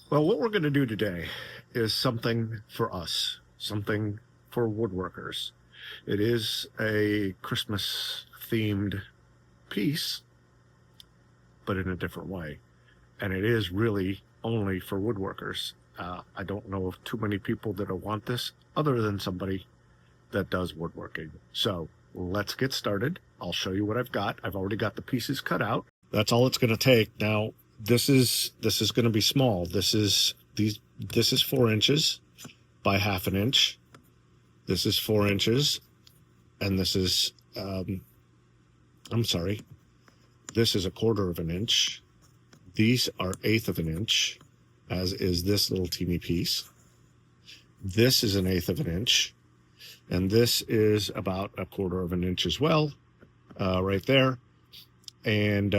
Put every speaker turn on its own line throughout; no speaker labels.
Well, what we're going to do today is something for us, something for woodworkers. It is a Christmas themed piece, but in a different way. And it is really only for woodworkers. I don't know of too many people that want this other than somebody that does woodworking. So let's get started. I'll show you what I've got. I've already got the pieces cut out. That's all it's going to take. Now, this is going to be small. This is 4 inches by half an inch. This is 4 inches, and this is this is a quarter of an inch. These are 1/8 of an inch, as is this little teeny piece. This is 1/8 of an inch, and this is about a quarter of an inch as well, right there. And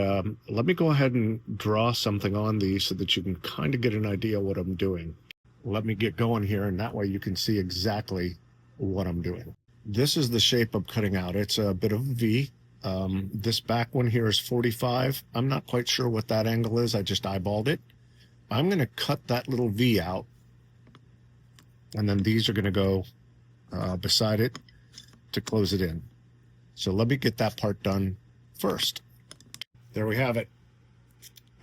let me go ahead and draw something on these so that you can kind of get an idea what I'm doing. Let me get going here, and that way you can see exactly what I'm doing. This is the shape I'm cutting out. It's a bit of a V. This back one here is 45. I'm not quite sure what that angle is. I just eyeballed it. I'm going to cut that little V out, and then these are going to go beside it to close it in. So let me get that part done first. There we have it.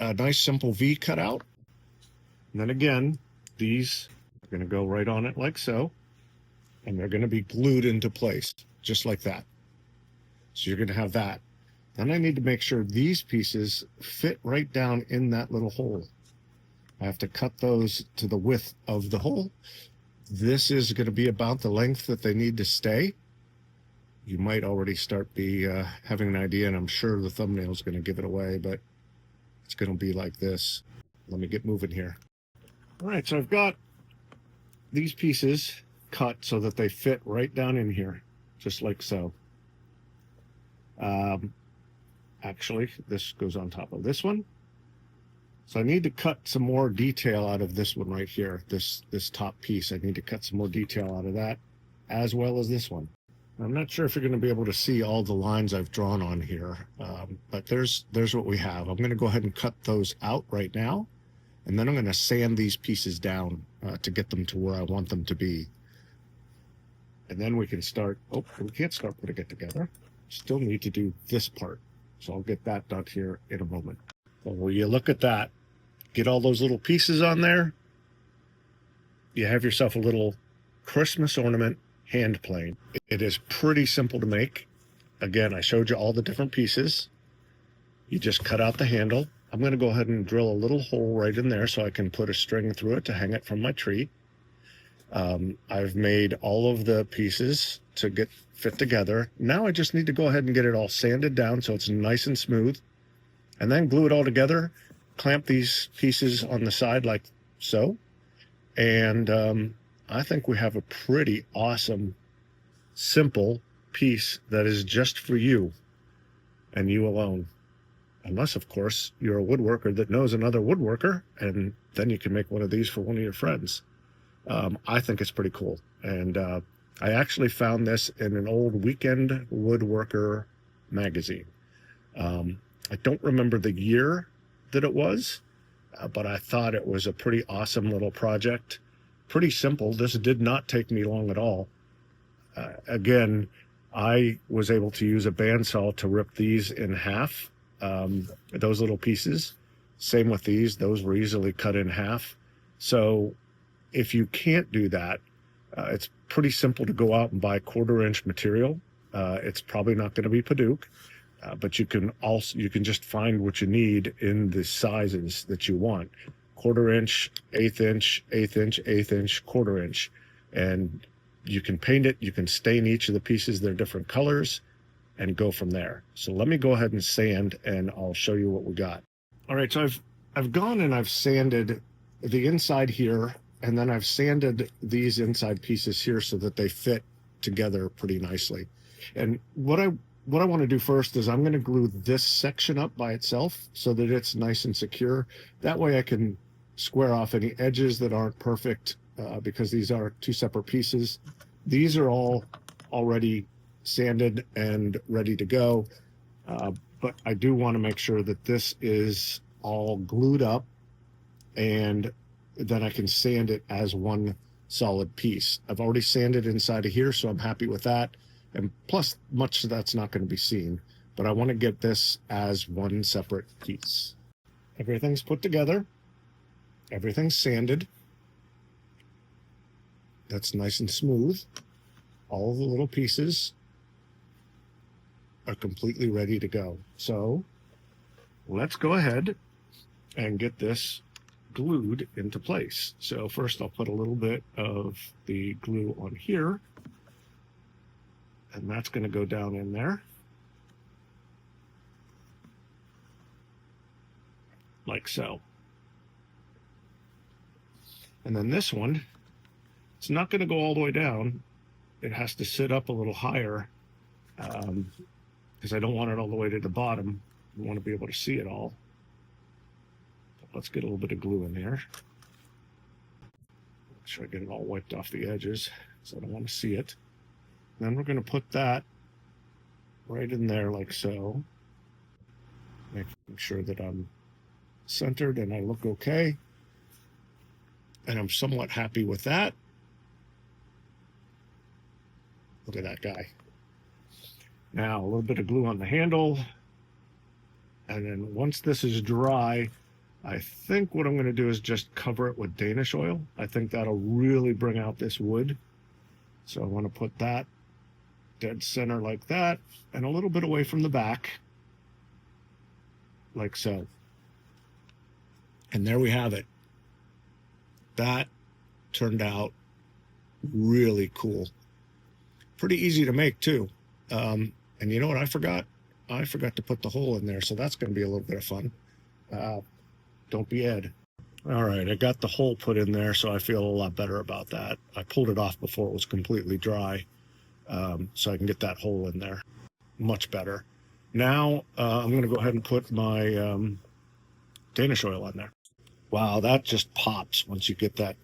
A nice simple V cut out. And then again, these are going to go right on it like so. And they're going to be glued into place, just like that. So you're going to have that. Then I need to make sure these pieces fit right down in that little hole. I have to cut those to the width of the hole. This is going to be about the length that they need to stay. You might already start having an idea, and I'm sure the thumbnail is going to give it away, but it's going to be like this. Let me get moving here. All right, so I've got these pieces cut so that they fit right down in here, just like so. Actually, this goes on top of this one. So I need to cut some more detail out of this one right here, this top piece. I need to cut some more detail out of that, as well as this one. I'm not sure if you're going to be able to see all the lines I've drawn on here, but there's what we have. I'm going to go ahead and cut those out right now, and then I'm going to sand these pieces down to get them to where I want them to be. And then we can start, we can't start putting it together. Still need to do this part. So I'll get that done here in a moment. But when you look at that, get all those little pieces on there, you have yourself a little Christmas ornament hand plane. It is pretty simple to make. Again, I showed you all the different pieces. You just cut out the handle. I'm going to go ahead and drill a little hole right in there so I can put a string through it to hang it from my tree. I've made all of the pieces to fit together. Now I just need to go ahead and get it all sanded down so it's nice and smooth, and then glue it all together, clamp these pieces on the side like so, and I think we have a pretty awesome, simple piece that is just for you and you alone. Unless, of course, you're a woodworker that knows another woodworker, and then you can make one of these for one of your friends. I think it's pretty cool. And I actually found this in an old Weekend Woodworker magazine. I don't remember the year that it was, but I thought it was a pretty awesome little project. Pretty simple. This did not take me long at all. Again, I was able to use a bandsaw to rip these in half, those little pieces. Same with these. Those were easily cut in half. So if you can't do that, it's pretty simple to go out and buy 1/4 inch material. It's probably not going to be Paduke, but you can just find what you need in the sizes that you want. 1/4 inch, 1/8 inch, 1/8 inch, 1/8 inch, 1/4 inch. And you can paint it, you can stain each of the pieces, they're different colors, and go from there. So let me go ahead and sand, and I'll show you what we got. All right, so I've gone and I've sanded the inside here, and then I've sanded these inside pieces here so that they fit together pretty nicely. And what I want to do first is I'm going to glue this section up by itself so that it's nice and secure. That way I can square off any edges that aren't perfect, because these are 2 separate pieces. These are all already sanded and ready to go, but I do want to make sure that this is all glued up and then I can sand it as one solid piece. I've already sanded inside of here, so I'm happy with that. And plus, much of that's not going to be seen, but I want to get this as one separate piece. Everything's put together. Everything's sanded. That's nice and smooth. All the little pieces are completely ready to go. So let's go ahead and get this glued into place. So first I'll put a little bit of the glue on here, and that's going to go down in there like so. And then this one, it's not going to go all the way down. It has to sit up a little higher because I don't want it all the way to the bottom. I want to be able to see it all. Let's get a little bit of glue in there. Make sure I get it all wiped off the edges, so I don't want to see it. Then we're going to put that right in there like so. Making sure that I'm centered and I look okay. And I'm somewhat happy with that. Look at that guy. Now, a little bit of glue on the handle. And then once this is dry, I think what I'm going to do is just cover it with Danish oil. I think that'll really bring out this wood. So I want to put that dead center like that, and a little bit away from the back, like so. And there we have it. That turned out really cool. Pretty easy to make too. And you know what I forgot? I forgot to put the hole in there, so that's going to be a little bit of fun. Don't be Ed. All right, I got the hole put in there, so I feel a lot better about that. I pulled it off before it was completely dry, so I can get that hole in there. Much better. Now, I'm going to go ahead and put my Danish oil on there. Wow, that just pops once you get that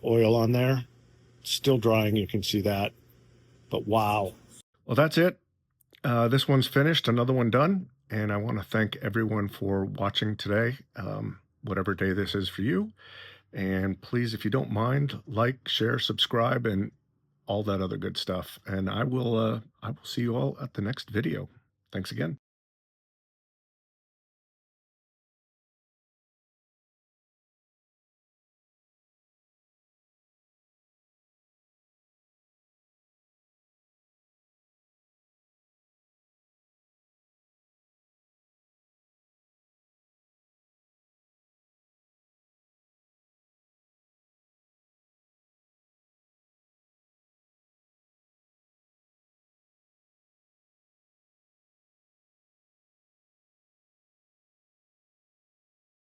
oil on there. It's still drying, you can see that. But wow. Well, that's it. This one's finished, another one done. And I want to thank everyone for watching today, whatever day this is for you. And please, if you don't mind, like, share, subscribe, and all that other good stuff. And I will see you all at the next video. Thanks again.